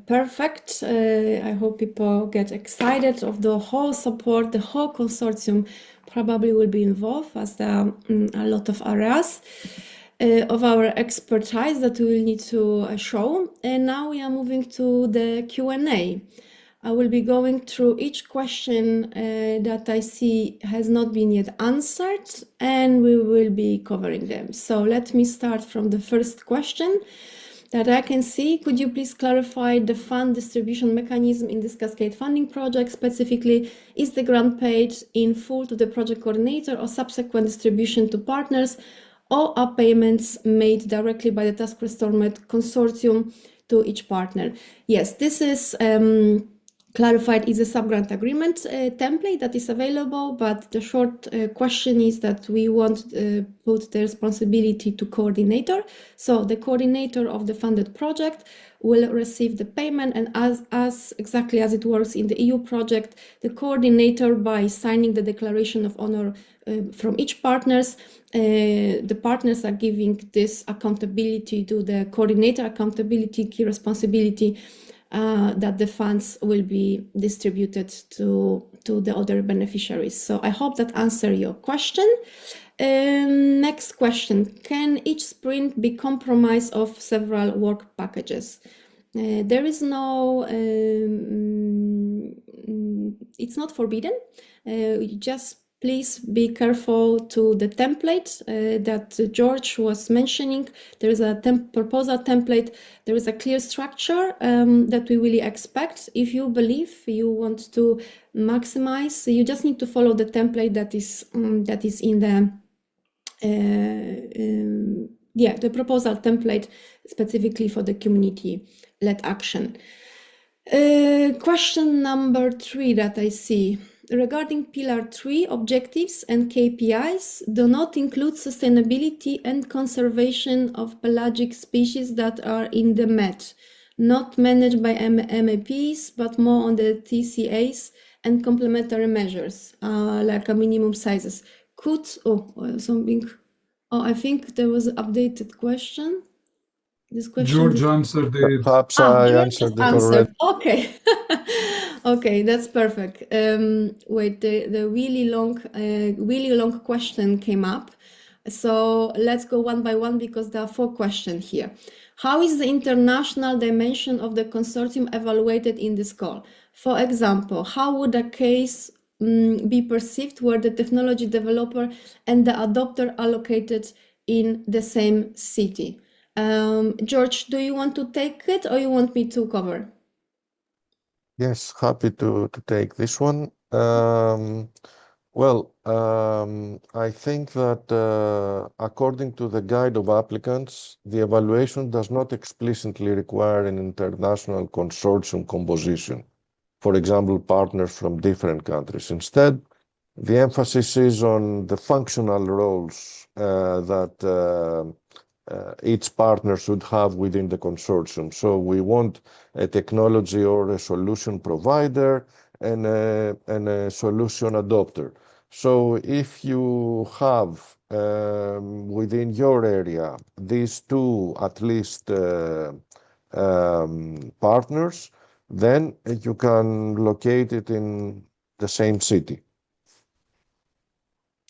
Perfect. I hope people get excited of the whole support. The whole consortium probably will be involved, as there are a lot of areas of our expertise that we will need to show. And now we are moving to the Q&A. I will be going through each question that I see has not been yet answered, and we will be covering them. So let me start from the first question that I can see. Could you please clarify the fund distribution mechanism in this Cascade funding project? Specifically, is the grant paid in full to the project coordinator or subsequent distribution to partners, or are payments made directly by the Task Force Stormed consortium to each partner? Yes, this is clarified is a sub-grant agreement template that is available, but the short question is that we want to put the responsibility to coordinator. So the coordinator of the funded project will receive the payment, and as exactly as it works in the EU project, the coordinator, by signing the declaration of honor from each partners, the partners are giving this accountability to the coordinator, accountability, key responsibility, that the funds will be distributed to the other beneficiaries. So I hope that answers your question. Next question. Can each sprint be comprised of several work packages? There is no, it's not forbidden. Just please be careful to the template that George was mentioning. There is a proposal template. There is a clear structure that we really expect. If you believe you want to maximize, you just need to follow the template that is in the proposal template specifically for the community-led action. Question number 3 that I see. Regarding Pillar 3, objectives and KPIs do not include sustainability and conservation of pelagic species that are in the MET, not managed by MAPs, but more on the TCAs and complementary measures, like a minimum sizes. I think there was an updated question. This question. George answered it. Perhaps I answered it already. Okay. Okay, that's perfect. Wait, the really long question came up. So let's go one by one because there are 4 questions here. How is the international dimension of the consortium evaluated in this call? For example, how would a case be perceived where the technology developer and the adopter are located in the same city? George, do you want to take it or you want me to cover? Yes, happy to take this one. I think that according to the guide of applicants, the evaluation does not explicitly require an international consortium composition for example, partners from different countries. Instead, the emphasis is on the functional roles that each partner should have within the consortium. So we want a technology or a solution provider and a solution adopter. So if you have within your area these two at least partners, then you can locate it in the same city.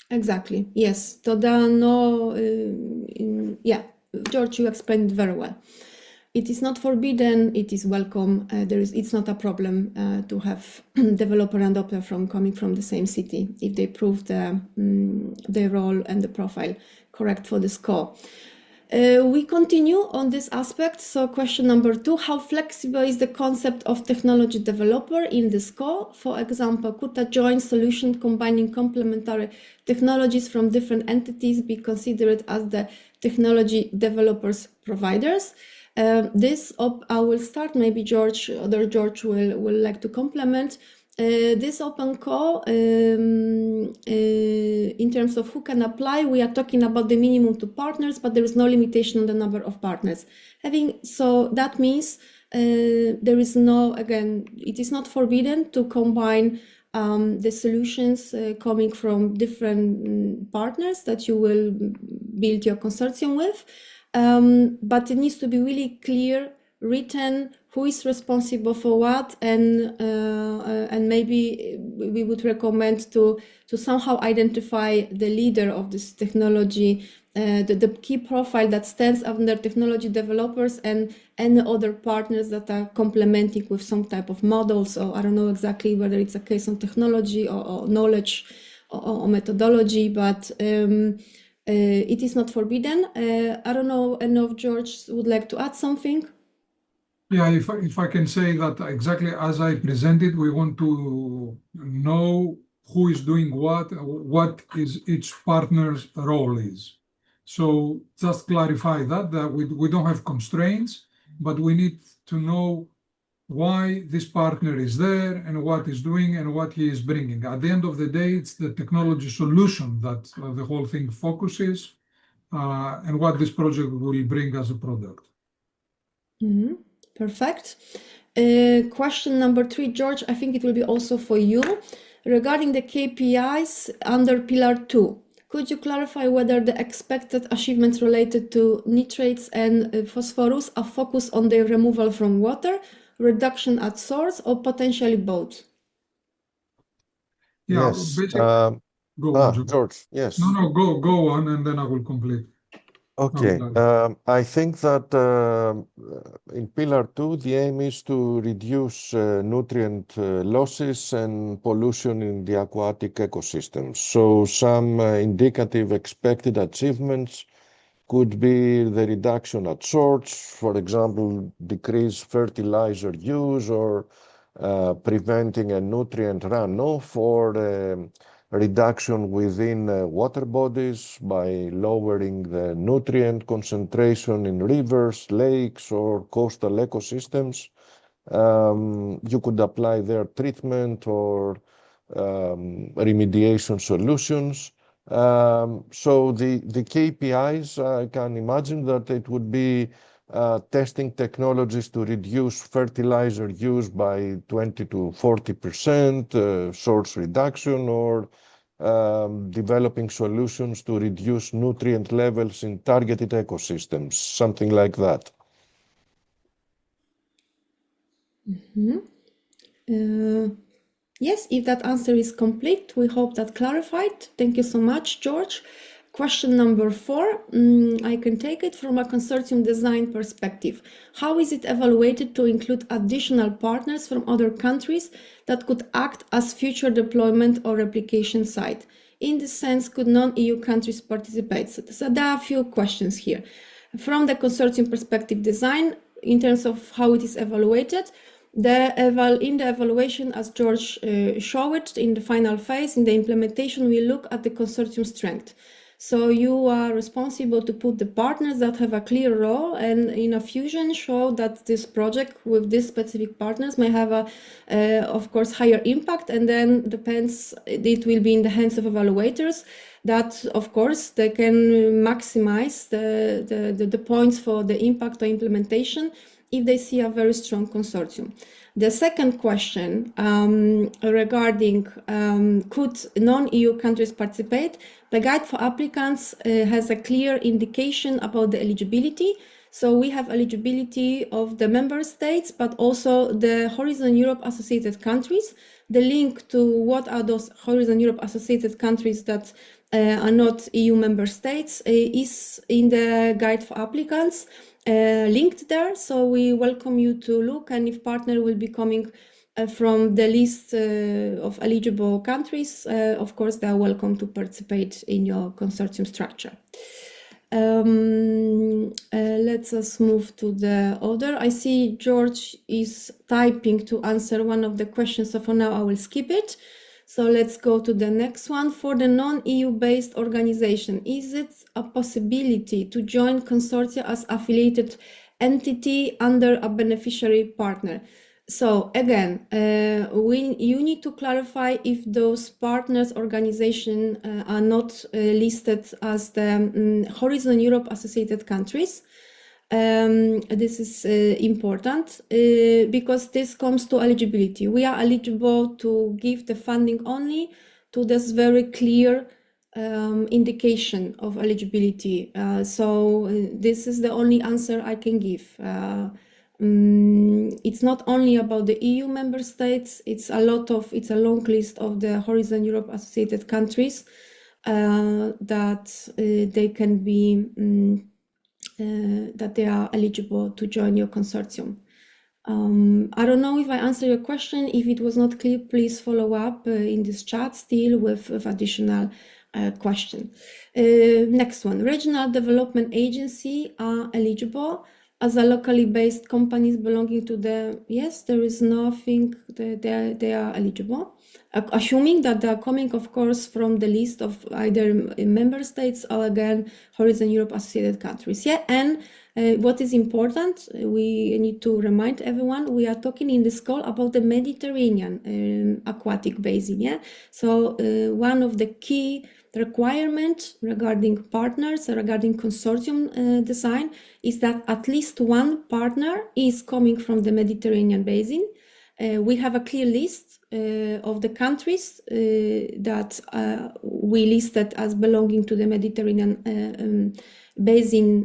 Exactly. Yes. So there are no, yeah, George, you explained it very well. It is not forbidden. It is welcome. It's not a problem to have developer and adopter coming from the same city if they prove their role and the profile correct for the score. We continue on this aspect. So question number 2, how flexible is the concept of technology developer in the score? For example, could a joint solution combining complementary technologies from different entities be considered as the technology developers providers? I will start, maybe George will like to complement. This open call, in terms of who can apply, we are talking about the minimum 2 partners, but there is no limitation on the number of partners. So that means there is no, again, it is not forbidden to combine the solutions coming from different partners that you will build your consortium with. But it needs to be really clear, written, who is responsible for what, and maybe we would recommend to somehow identify the leader of this technology, the key profile that stands under technology developers and any other partners that are complementing with some type of models, or I don't know exactly whether it's a case on technology or knowledge or methodology, but it is not forbidden. I don't know, and if George would like to add something. Yeah, if I can say that exactly as I presented, we want to know who is doing what is each partner's role is. So just clarify that we don't have constraints, but we need to know why this partner is there and what he's doing and what he is bringing. At the end of the day, it's the technology solution that the whole thing focuses and what this project will bring as a product. Mm-hmm. Perfect. Question number 3, George, I think it will be also for you. Regarding the KPIs under Pillar 2, could you clarify whether the expected achievements related to nitrates and phosphorus are focused on their removal from water, reduction at source, or potentially both? Yeah, Yes. basically, go on, George, yes. No, go on, and then I will complete. Okay. I think that in Pillar 2, the aim is to reduce nutrient losses and pollution in the aquatic ecosystem. So some indicative expected achievements could be the reduction at source, for example, decrease fertilizer use or preventing a nutrient runoff, or reduction within water bodies by lowering the nutrient concentration in rivers, lakes, or coastal ecosystems. You could apply their treatment or remediation solutions. So the KPIs, I can imagine that it would be testing technologies to reduce fertilizer use by 20 to 40%, source reduction, or developing solutions to reduce nutrient levels in targeted ecosystems, something like that. Yes, if that answer is complete, we hope that clarified. Thank you so much, George. Question number 4, I can take it from a consortium design perspective. How is it evaluated to include additional partners from other countries that could act as future deployment or replication site? In this sense, could non-EU countries participate? So there are a few questions here. From the consortium perspective design, in terms of how it is evaluated, in the evaluation, as George showed it, in the final phase, in the implementation, we look at the consortium strength. So you are responsible to put the partners that have a clear role, and in a fusion show that this project with these specific partners may have of course, higher impact, and then depends, it will be in the hands of evaluators that, of course, they can maximize the points for the impact or implementation if they see a very strong consortium. The second question regarding could non-EU countries participate? The guide for applicants has a clear indication about the eligibility. So we have eligibility of the member states, but also the Horizon Europe associated countries. The link to what are those Horizon Europe associated countries that are not EU member states is in the guide for applicants. Linked there, so we welcome you to look, and if partner will be coming from the list of eligible countries, of course they are welcome to participate in your consortium structure. Let's us move to the order. I see George is typing to answer one of the questions, so for now I will skip it. So let's go to the next one. For the non-EU based organization, is it a possibility to join consortia as affiliated entity under a beneficiary partner? So again, you need to clarify if those partners organization are not listed as the Horizon Europe associated countries. This is important because this comes to eligibility. We are eligible to give the funding only to this very clear indication of eligibility. So this is the only answer I can give. It's not only about the EU member states, it's a long list of the Horizon Europe associated countries that they can be that they are eligible to join your consortium. I don't know if I answered your question. If it was not clear, please follow up in this chat still with additional question. Next one, regional development agency are eligible as a locally based companies belonging to the, yes, there is nothing, they are eligible, assuming that they are coming, of course, from the list of either member states or again, Horizon Europe associated countries. Yeah, and what is important, we need to remind everyone, we are talking in this call about the Mediterranean aquatic basin. Yeah, so one of the key requirement regarding partners, regarding consortium design, is that at least one partner is coming from the Mediterranean basin. We have a clear list of the countries that we listed as belonging to the Mediterranean basin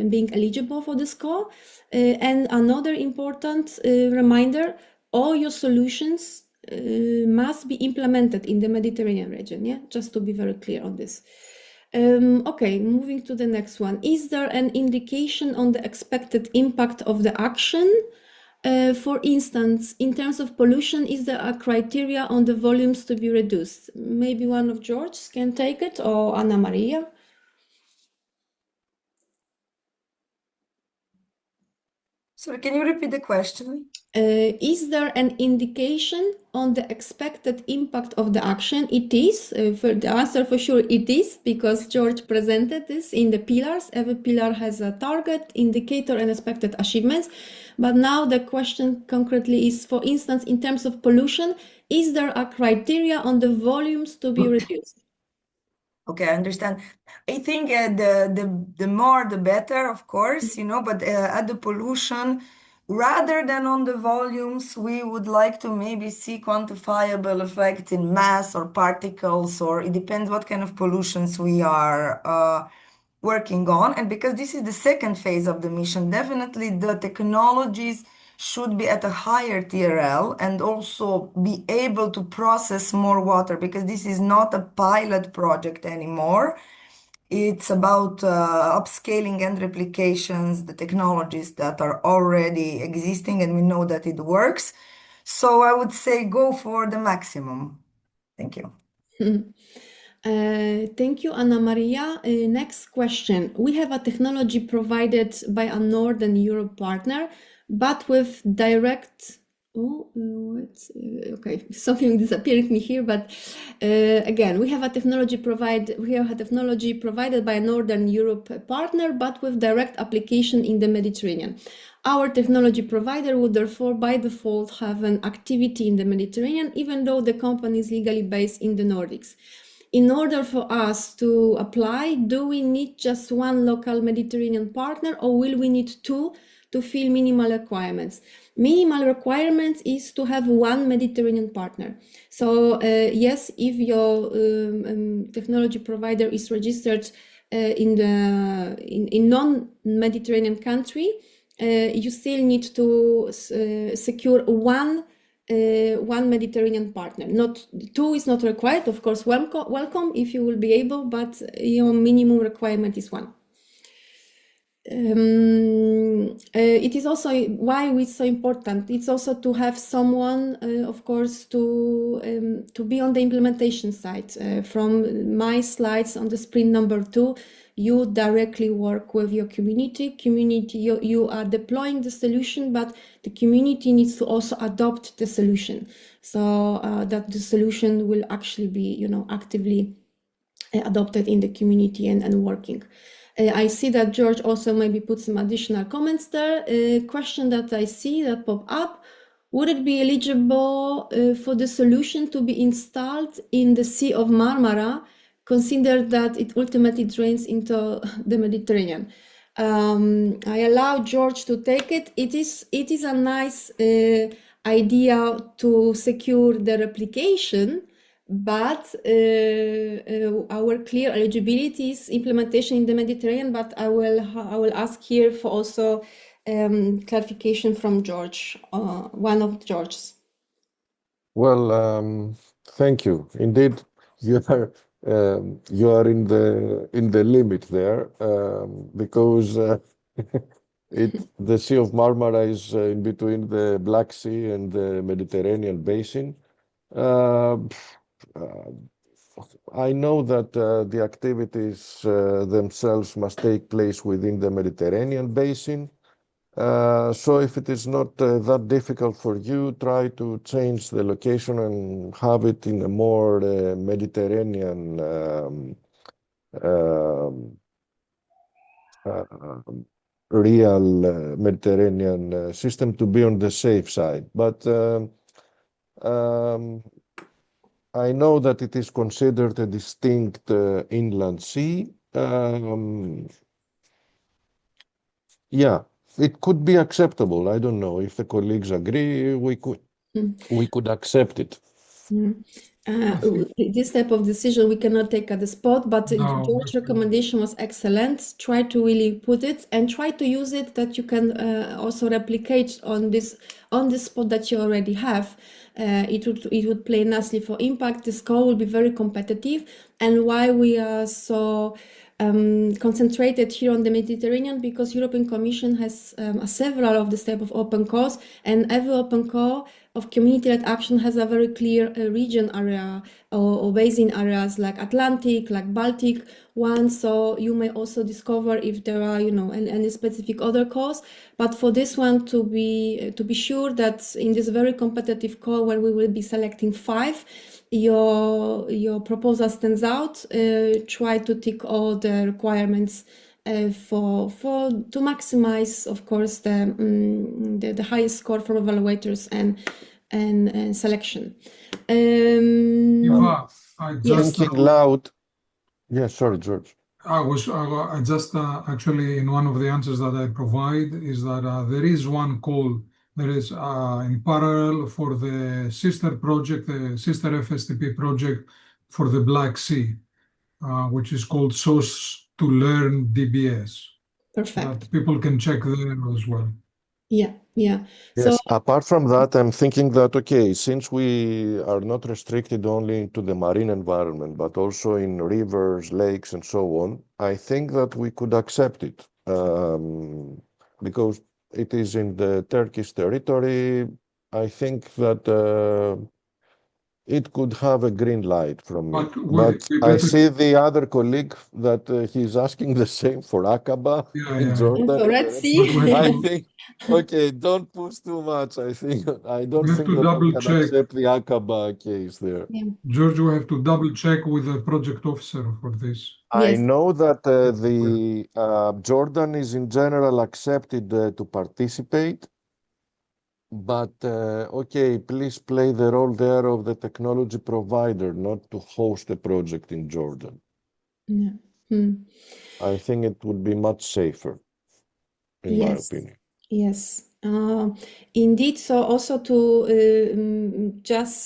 being eligible for this call. And another important reminder, all your solutions must be implemented in the Mediterranean region, yeah, just to be very clear on this. Okay, moving to the next one. Is there an indication on the expected impact of the action? For instance, in terms of pollution, is there a criteria on the volumes to be reduced? Maybe one of George can take it, or Anna Maria. Sorry, can you repeat the question? Is there an indication on the expected impact of the action? It is, for the answer for sure it is, because George presented this in the pillars. Every pillar has a target, indicator, and expected achievements. But now the question concretely is, for instance, in terms of pollution, is there a criteria on the volumes to be reduced? Okay, I understand. I think the more the better, of course, but at the pollution, rather than on the volumes, we would like to maybe see quantifiable effects in mass or particles, or it depends what kind of pollutions we are working on. And because this is the second phase of the mission, definitely the technologies should be at a higher TRL and also be able to process more water, because this is not a pilot project anymore. It's about upscaling and replications, the technologies that are already existing, and we know that it works. So I would say go for the maximum. Thank you. Thank you, Anna Maria. Next question. We have a technology provided by a Northern Europe partner, but with direct Okay, something disappearing me here, but again, we have a technology provided by a Northern Europe partner, but with direct application in the Mediterranean. Our technology provider would therefore by default have an activity in the Mediterranean, even though the company is legally based in the Nordics. In order for us to apply, do we need just one local Mediterranean partner, or will we need two to fill minimal requirements? Minimal requirements is to have one Mediterranean partner. So yes, if your technology provider is registered in non-Mediterranean country, you still need to secure one Mediterranean partner. Not two is not required, of course. Welcome if you will be able, but your minimum requirement is one. It is also why it's so important. It's also to have someone, of course, to be on the implementation side. From my slides on the sprint number 2, you directly work with your community. You are deploying the solution, but the community needs to also adopt the solution, so that the solution will actually be, actively adopted in the community and working. I see that George also maybe put some additional comments there. Question that I see that pop up: would it be eligible for the solution to be installed in the Sea of Marmara, consider that it ultimately drains into the Mediterranean? I allow George to take it. It is a nice idea to secure the replication, but our clear eligibility is implementation in the Mediterranean. But I will ask here for also clarification from George, one of George's. Well, thank you. Indeed, you are in the limit there, because the Sea of Marmara is in between the Black Sea and the Mediterranean basin. I know that the activities themselves must take place within the Mediterranean basin. So if it is not that difficult for you, try to change the location and have it in a more Mediterranean real Mediterranean system to be on the safe side. But I know that it is considered a distinct inland sea. Yeah, it could be acceptable. I don't know if the colleagues agree. We could accept it. This type of decision we cannot take at the spot, but No. George's recommendation was excellent. Try to really put it and try to use it that you can also replicate on this spot that you already have. It would play nicely for impact. The score will be very competitive, and why we are so concentrated here on the Mediterranean, because European Commission has several of this type of open calls, and every open call of community-led action has a very clear region area or basin areas like Atlantic, like Baltic one. So you may also discover if there are, any specific other calls. But for this one, to be sure that in this very competitive call, where we will be selecting 5, your proposal stands out. Try to tick all the requirements to maximize, of course, the highest score from evaluators and selection. Eva, I just Thinking loud. Yeah, sorry, George. I just actually, in one of the answers that I provide is that there is one call. There is in parallel for the sister project, the sister FSTP project for the Black Sea, which is called Source to Learn DBS. Perfect. That people can check there as well. Yeah. Yes, apart from that, I'm thinking that, okay, since we are not restricted only to the marine environment, but also in rivers, lakes, and so on, I think that we could accept it, because it is in the Turkish territory. I think that it could have a green light from me. But we I better, see the other colleague that he's asking the same for Aqaba in And Jordan. for in the Red Red Sea. but we have I to, think, okay, don't push too much. I don't we have think to that we double can check. accept the Aqaba case there. Yeah. George, we have to double check with the project officer for this. I Yes. know that Jordan is in general accepted to participate, but okay, please play the role there of the technology provider, not to host a project in Jordan. Yeah. Hmm. I think it would be much safer, in my Yes. opinion. Yes. Indeed. So also to just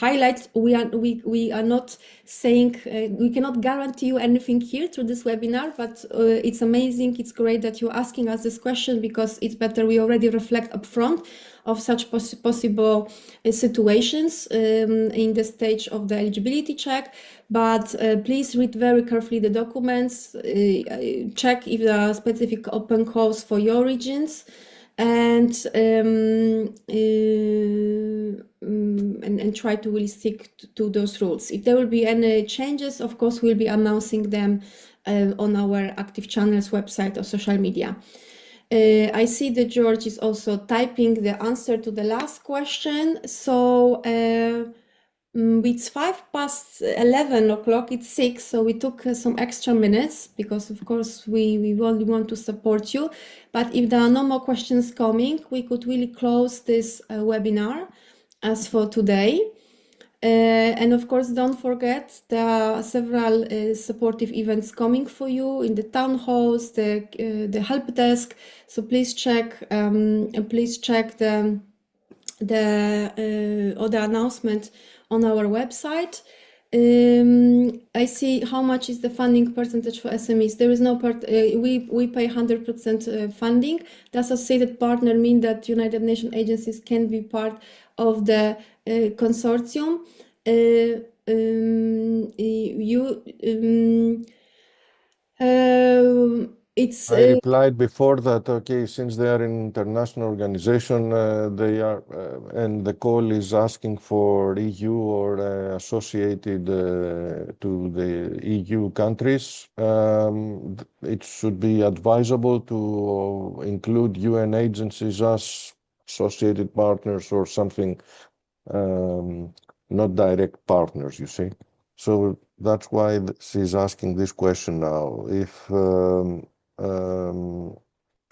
highlight, we are not saying we cannot guarantee you anything here through this webinar, but it's amazing. It's great that you're asking us this question, because it's better we already reflect upfront of such possible situations in the stage of the eligibility check. But please read very carefully the documents, check if there are specific open calls for your regions, and try to really stick to those rules. If there will be any changes, of course, we'll be announcing them on our active channels website or social media. I see that George is also typing the answer to the last question. So it's 11:05. It's 6, so we took some extra minutes because, of course, we really want to support you. But if there are no more questions coming, we could really close this webinar as for today. And of course, don't forget, there are several supportive events coming for you in the town halls, the help desk. So please check the other announcement on our website. I see how much is the funding percentage for SMEs. There is no part. We pay 100% funding. The associated partner means that United Nations agencies can be part of the consortium. It's I replied before that, okay, since they are an international organization, they are, and the call is asking for EU or associated to the EU countries, it should be advisable to include UN agencies as associated partners or something, not direct partners, you see. So that's why she's asking this question now.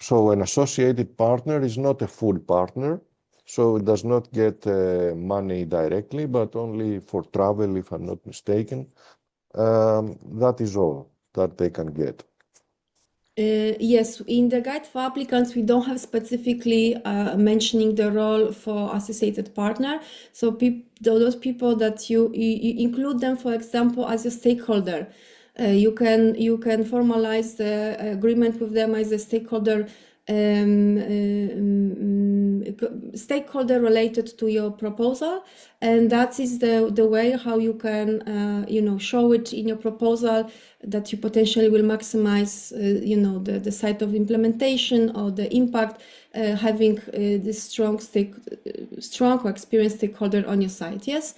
So an associated partner is not a full partner, so it does not get money directly, but only for travel, if I'm not mistaken. That is all that they can get. Yes, in the guide for applicants, we don't have specifically mentioning the role for associated partner. So those people that you include them, for example, as a stakeholder. You can formalize the agreement with them as a stakeholder related to your proposal, and that is the way how you can show it in your proposal that you potentially will maximize the site of implementation or the impact, having this strong or experienced stakeholder on your site. Yes.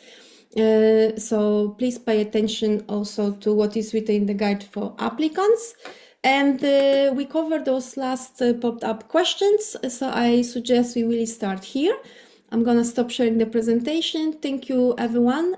So please pay attention also to what is written in the guide for applicants. And we covered those last popped up questions. So I suggest we really start here. I'm going to stop sharing the presentation. Thank you, everyone,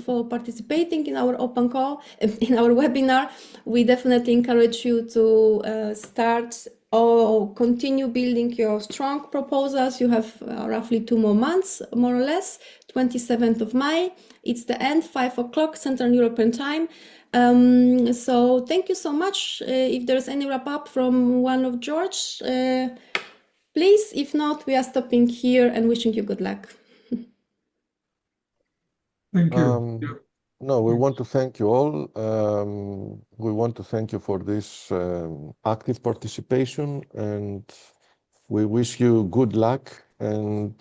for participating in our open call, in our webinar. We definitely encourage you to start or continue building your strong proposals. You have roughly 2 more months, more or less. 27th of May. It's the end, 5 o'clock Central European time. So thank you so much. If there's any wrap up from one of George, please. If not, we are stopping here and wishing you good luck. Thank you. No, we want to thank you all. We want to thank you for this active participation, and we wish you good luck, and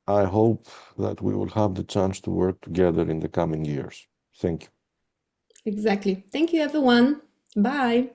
I hope that we will have the chance to work together in the coming years. Thank you. Exactly. Thank you, everyone. Bye.